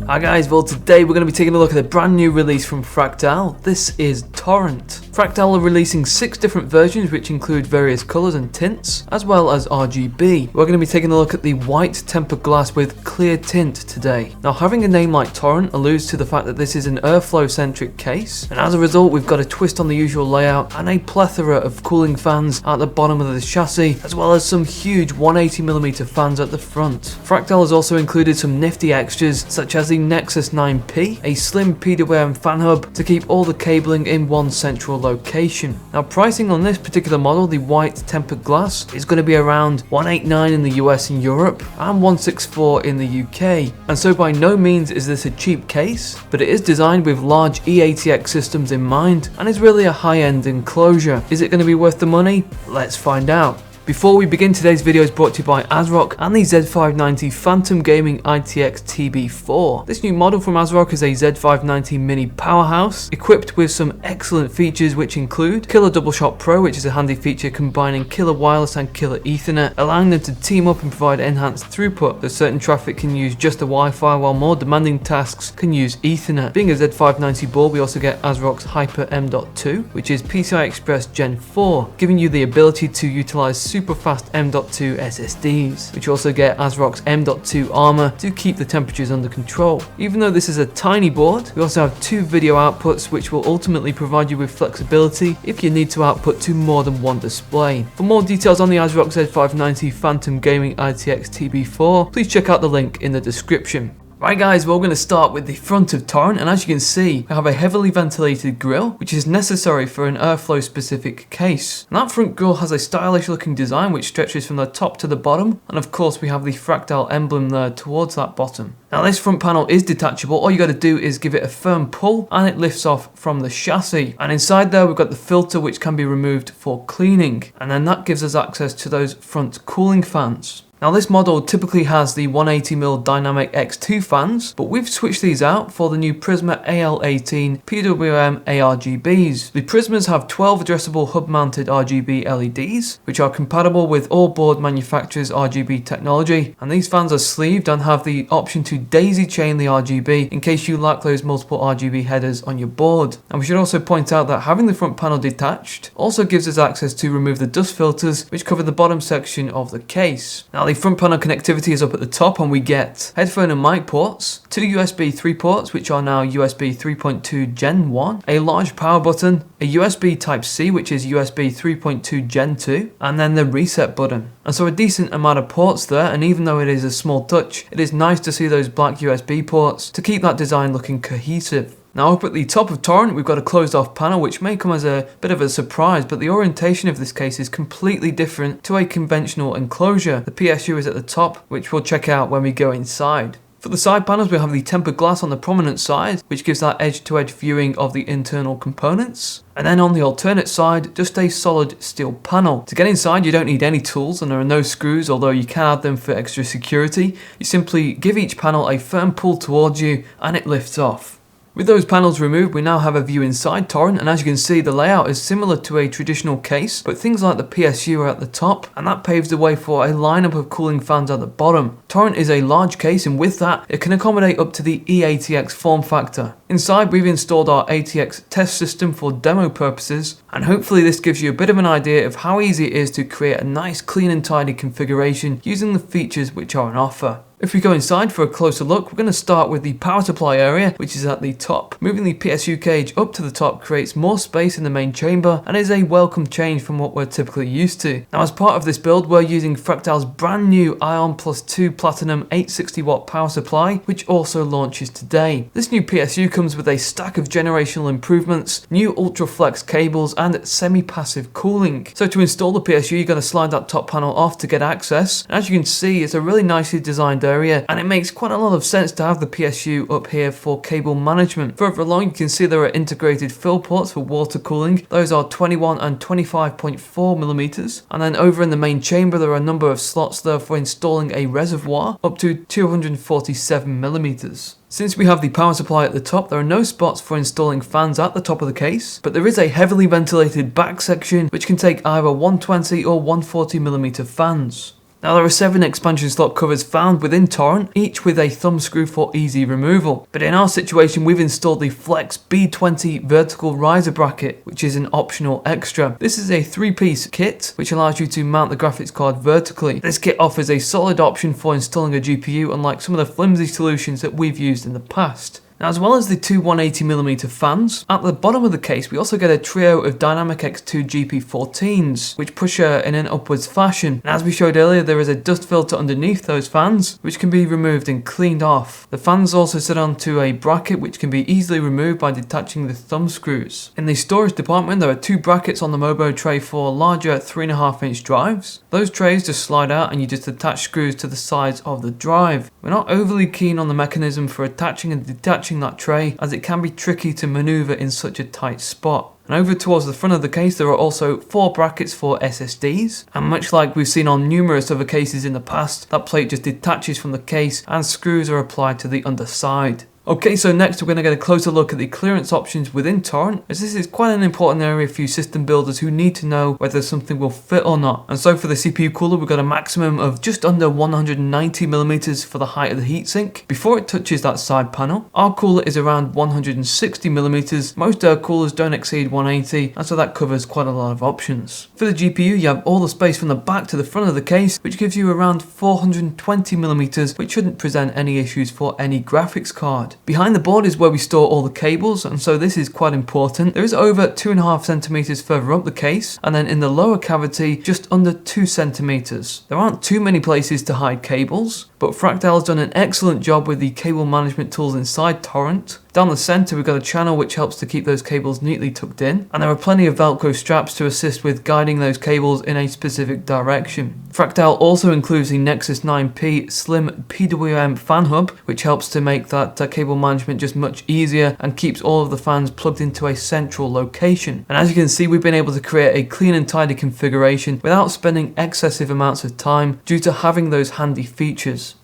Hi guys, well today we're going to be taking a look at a brand new release from Fractal. This is Torrent. Fractal are releasing 6 different versions which include various colours and tints, as well as RGB. We're going to be taking a look at the white tempered glass with clear tint today. Now having a name like Torrent alludes to the fact that this is an airflow centric case, and as a result we've got a twist on the usual layout and a plethora of cooling fans at the bottom of the chassis, as well as some huge 180mm fans at the front. Fractal has also included some nifty extras such as the Nexus 9P, a slim PWM Fan Hub to keep all the cabling in one central location. Now pricing on this particular model, the white tempered glass, is going to be around $189 in the US and Europe and $164 in the UK. And so by no means is this a cheap case, but it is designed with large E-ATX systems in mind and is really a high-end enclosure. Is it going to be worth the money? Let's find out. Before we begin, today's video is brought to you by ASRock and the Z590 Phantom Gaming ITX TB4. This new model from ASRock is a Z590 mini powerhouse equipped with some excellent features which include Killer Double Shot Pro, which is a handy feature combining killer wireless and killer Ethernet, allowing them to team up and provide enhanced throughput, so certain traffic can use just the Wi-Fi while more demanding tasks can use Ethernet. Being a Z590 board, we also get ASRock's Hyper M.2, which is PCI Express Gen 4, giving you the ability to utilize super fast M.2 SSDs, which also get ASRock's M.2 armor to keep the temperatures under control. Even though this is a tiny board, we also have 2 video outputs which will ultimately provide you with flexibility if you need to output to more than one display. For more details on the ASRock Z590 Phantom Gaming ITX TB4, please check out the link in the description. Right guys, we're going to start with the front of Torrent, and as you can see, we have a heavily ventilated grille, which is necessary for an airflow specific case. And that front grille has a stylish looking design which stretches from the top to the bottom, and of course we have the Fractal emblem there towards that bottom. Now this front panel is detachable. All you got to do is give it a firm pull and it lifts off from the chassis. And inside there we've got the filter which can be removed for cleaning, and then that gives us access to those front cooling fans. Now this model typically has the 180mm dynamic X2 fans, but we've switched these out for the new Prisma AL-18 PWM ARGBs. The Prismas have 12 addressable hub-mounted RGB LEDs, which are compatible with all board manufacturers' RGB technology, and these fans are sleeved and have the option to daisy chain the RGB in case you lack those multiple RGB headers on your board. And we should also point out that having the front panel detached also gives us access to remove the dust filters which cover the bottom section of the case. Now the front panel connectivity is up at the top, and we get headphone and mic ports, 2 USB 3 ports which are now USB 3.2 Gen 1, a large power button, a USB Type-C which is USB 3.2 Gen 2, and then the reset button. And so a decent amount of ports there, and even though it is a small touch, it is nice to see those black USB ports to keep that design looking cohesive. Now up at the top of Torrent we've got a closed off panel which may come as a bit of a surprise, but the orientation of this case is completely different to a conventional enclosure. The PSU is at the top, which we'll check out when we go inside. For the side panels we have the tempered glass on the prominent side, which gives that edge-to-edge viewing of the internal components. And then on the alternate side, just a solid steel panel. To get inside you don't need any tools and there are no screws, although you can add them for extra security. You simply give each panel a firm pull towards you and it lifts off. With those panels removed, we now have a view inside Torrent, and as you can see the layout is similar to a traditional case, but things like the PSU are at the top, and that paves the way for a lineup of cooling fans at the bottom. Torrent is a large case, and with that it can accommodate up to the E-ATX form factor. Inside we've installed our ATX test system for demo purposes, and hopefully this gives you a bit of an idea of how easy it is to create a nice clean and tidy configuration using the features which are on offer. If we go inside for a closer look, we're going to start with the power supply area, which is at the top. Moving the PSU cage up to the top creates more space in the main chamber and is a welcome change from what we're typically used to. Now as part of this build we're using Fractal's brand new Ion Plus 2 Platinum 860 watt power supply, which also launches today. This new PSU comes with a stack of generational improvements, new ultra-flex cables and semi-passive cooling. So to install the PSU you're going to slide that top panel off to get access. And as you can see, it's a really nicely designed area, and it makes quite a lot of sense to have the PSU up here for cable management. Further along you can see there are integrated fill ports for water cooling. Those are 21 and 25.4mm, and then over in the main chamber there are a number of slots there for installing a reservoir up to 247mm. Since we have the power supply at the top, there are no spots for installing fans at the top of the case, but there is a heavily ventilated back section which can take either 120 or 140mm fans. Now there are 7 expansion slot covers found within Torrent, each with a thumb screw for easy removal. But in our situation we've installed the Flex B20 vertical riser bracket, which is an optional extra. This is a 3-piece kit which allows you to mount the graphics card vertically. This kit offers a solid option for installing a GPU, unlike some of the flimsy solutions that we've used in the past. Now, as well as the two 180mm fans, at the bottom of the case we also get a trio of Dynamic X2 GP14s, which push in an upwards fashion. And as we showed earlier, there is a dust filter underneath those fans, which can be removed and cleaned off. The fans also sit onto a bracket which can be easily removed by detaching the thumb screws. In the storage department, there are 2 brackets on the Mobo tray for larger 3.5-inch drives. Those trays just slide out and you just attach screws to the sides of the drive. We're not overly keen on the mechanism for attaching and detaching that tray, as it can be tricky to maneuver in such a tight spot. And over towards the front of the case there are also 4 brackets for SSDs, and much like we've seen on numerous other cases in the past, that plate just detaches from the case and screws are applied to the underside. Okay, so next we're going to get a closer look at the clearance options within Torrent, as this is quite an important area for you system builders who need to know whether something will fit or not. And so for the CPU cooler, we've got a maximum of just under 190mm for the height of the heatsink before it touches that side panel. Our cooler is around 160mm, most air coolers don't exceed 180, and so that covers quite a lot of options. For the GPU, you have all the space from the back to the front of the case, which gives you around 420mm, which shouldn't present any issues for any graphics card. Behind the board is where we store all the cables, and so this is quite important. There is over 2.5cm further up the case, and then in the lower cavity just under 2cm. There aren't too many places to hide cables, but Fractal has done an excellent job with the cable management tools inside Torrent. Down the center we've got a channel which helps to keep those cables neatly tucked in, and there are plenty of Velcro straps to assist with guiding those cables in a specific direction. Fractal also includes the Nexus 9P Slim PWM Fan Hub, which helps to make that cable management just much easier and keeps all of the fans plugged into a central location. And as you can see, we've been able to create a clean and tidy configuration without spending excessive amounts of time due to having those handy features.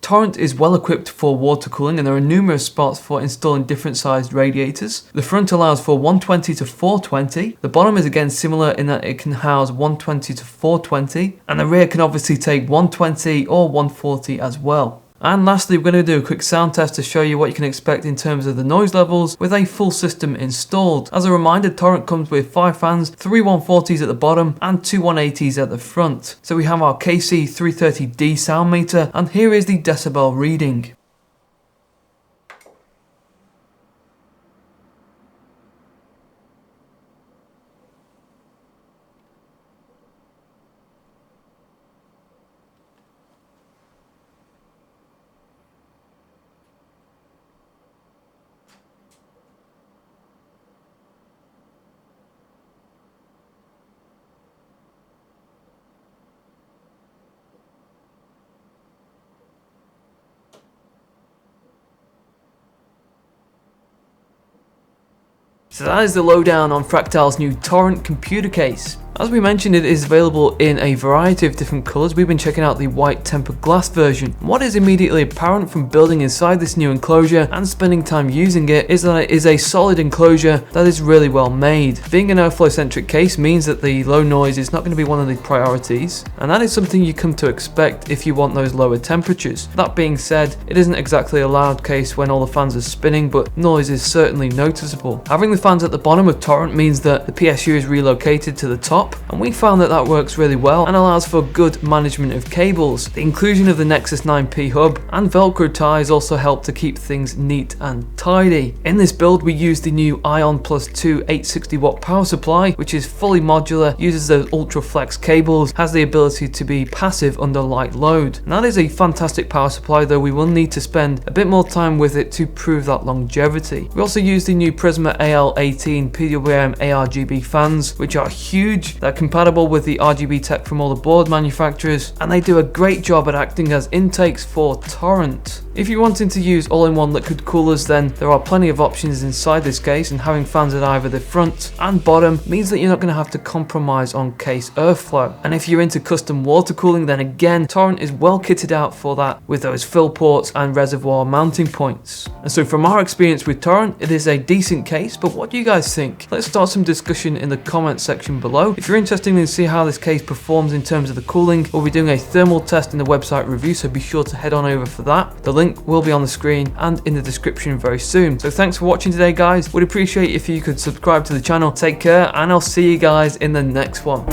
Torrent is well equipped for water cooling, and there are numerous spots for installing different sized radiators. The front allows for 120 to 420, the bottom is again similar in that it can house 120 to 420, and the rear can obviously take 120 or 140 as well. And lastly, we're going to do a quick sound test to show you what you can expect in terms of the noise levels with a full system installed. As a reminder, Torrent comes with 5 fans, 3 140s at the bottom and 2 180s at the front. So we have our KC330D sound meter, and here is the decibel reading. So that is the lowdown on Fractal's new Torrent computer case. As we mentioned, it is available in a variety of different colours. We've been checking out the white tempered glass version. What is immediately apparent from building inside this new enclosure and spending time using it is that it is a solid enclosure that is really well made. Being an airflow centric case means that the low noise is not going to be one of the priorities, and that is something you come to expect if you want those lower temperatures. That being said, it isn't exactly a loud case when all the fans are spinning, but noise is certainly noticeable. Having the fans at the bottom of Torrent means that the PSU is relocated to the top, and we found that that works really well and allows for good management of cables. The inclusion of the Nexus 9P hub and Velcro ties also help to keep things neat and tidy. In this build we used the new Ion Plus 2 860 watt power supply, which is fully modular, uses those ultra flex cables, has the ability to be passive under light load. And that is a fantastic power supply, though we will need to spend a bit more time with it to prove that longevity. We also used the new Prisma AL-18 PWM ARGB fans, which are huge. They're compatible with the RGB tech from all the board manufacturers, and they do a great job at acting as intakes for Torrent. If you're wanting to use all-in-one liquid coolers, then there are plenty of options inside this case, and having fans at either the front and bottom means that you're not going to have to compromise on case airflow. And if you're into custom water cooling, then again, Torrent is well kitted out for that with those fill ports and reservoir mounting points. And so from our experience with Torrent, it is a decent case, but what do you guys think? Let's start some discussion in the comment section below. If you're interested in see how this case performs in terms of the cooling, we'll be doing a thermal test in the website review, so be sure to head on over for that. The link will be on the screen and in the description very soon. So thanks for watching today, guys. Would appreciate if you could subscribe to the channel. Take care, and I'll see you guys in the next one.